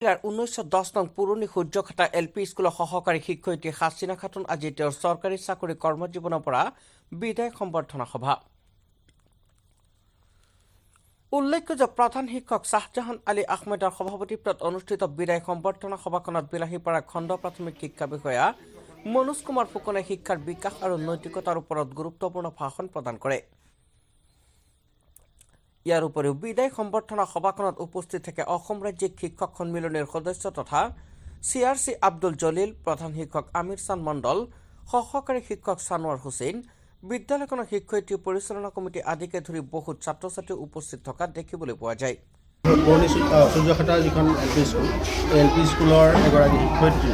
1910 নং পুৰণি সূৰ্যখাতা এলপি স্কুলৰ সহকাৰী শিক্ষয়িত্ৰী হাছিনা খাতুন আজি তেওঁৰ চৰকাৰী চাকৰি কৰ্মজীৱনৰ পৰা বিদায় সম্বৰ্ধনা সভা। উল্লেখ্য যে প্ৰধান শিক্ষক শাহজাহান আলী আহমেদৰ সভাপতিত্বত অনুষ্ঠিত বিদায় সম্বৰ্ধনা সভাখনত বিলাহীপাৰা খণ্ড প্ৰাথমিক শিক্ষা বিষয়া মনোজ কুমাৰ ফুকনে শিক্ষাৰ বিকাশ আৰু নৈতিকতাৰ ওপৰত গুৰুত্বপূৰ্ণ ভাষণ প্ৰদান কৰে। ইয়াৰ উপৰিও বিদায় সম্বৰ্ধনা সভাখনত উপস্থিত থাকে অসম ৰাজ্যিক শিক্ষক সন্মিলনীৰ সদস্য তথা CRC আব্দুল জলিল, প্ৰধান শিক্ষক আমিৰ চান মণ্ডল, সহকাৰী শিক্ষক চানোৱাৰ হুছেইন, বিদ্যালয়খনৰ শিক্ষয়িত্ৰী পৰিচালনা কমিটি আদিকে ধৰি বহুত ছাত্ৰ ছাত্ৰী উপস্থিত থকা দেখিবলৈ পোৱা যায়। পুৰণি সূৰ্যখাতা যিখন এলপি স্কুলৰ এগৰাকী শিক্ষয়িত্ৰী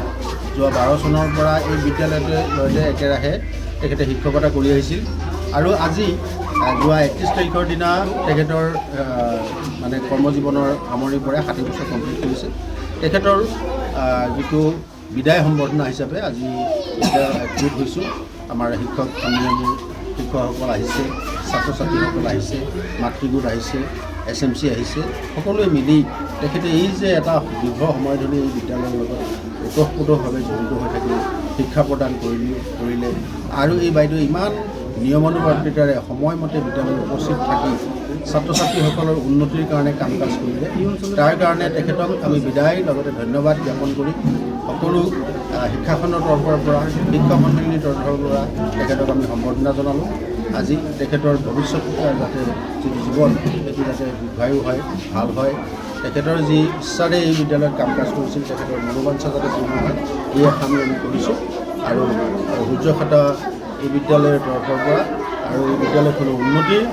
যোৱা 12 চনৰ পৰা এই বিদ্যালয়তে একেৰাহে তেখেতে শিক্ষকতা কৰি আহিছিল আৰু আজি যোৱা 31 তাৰিখৰ দিনা তেখেতৰ মানে কৰ্মজীৱনৰ সামৰণি পৰে 60 বছৰ কমপ্লিট কৰিছে। তেখেতৰ যিটো বিদায় সম্বৰ্ধনা হিচাপে আজি একগোট হৈছোঁ। আমাৰ শিক্ষক সন্মিলনীৰ শিক্ষকসকল আহিছে, ছাত্ৰ ছাত্ৰীসকল আহিছে, মাতৃগোট আহিছে, SMC আহিছে, সকলোৱে মিলি তেখেতে এই যে এটা দীৰ্ঘ সময় ধৰি এই বিদ্যালয়ৰ লগত ওতঃপ্ৰোতভাৱে জড়িত হৈ থাকি শিক্ষা প্ৰদান কৰিলে আৰু এই বাইদেউ ইমান নিয়মানুবৰ্তিতাৰে সময়মতে বিদ্যালয়ত উপস্থিত থাকি ছাত্ৰ ছাত্ৰীসকলৰ উন্নতিৰ কাৰণে কাম কাজ কৰিলে। তাৰ কাৰণে তেখেতক আমি বিদায় লগতে ধন্যবাদ জ্ঞাপন কৰি সকলো শিক্ষাখণ্ডৰ তৰফৰ পৰা শিক্ষক সন্মিলনীৰ তৰফৰ পৰা তেখেতক আমি সম্বৰ্ধনা জনালোঁ। আজি তেখেতৰ ভৱিষ্যত যাতে যিটো জীৱন সেইটো যাতে দীৰ্ঘায়ু হয়, ভাল হয়, তেখেতৰ যি ইচ্ছাৰে এই বিদ্যালয়ত কাম কাজ কৰিছিল তেখেতৰ মনোবাঞ্ছা যাতে পূৰ্ণ হয় এই আশা আমি কৰিছোঁ আৰু সূৰ্যখাতা এই বিদ্যালয়ৰ তৰফৰ পৰা আৰু এই বিদ্যালয়খনৰ উন্নতিৰ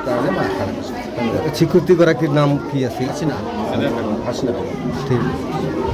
কাৰণে মই আশা ৰাখিছোঁ। শিক্ষয়িত্ৰীগৰাকীৰ নাম কি আছিল? হাছিনা। ঠিক আছে।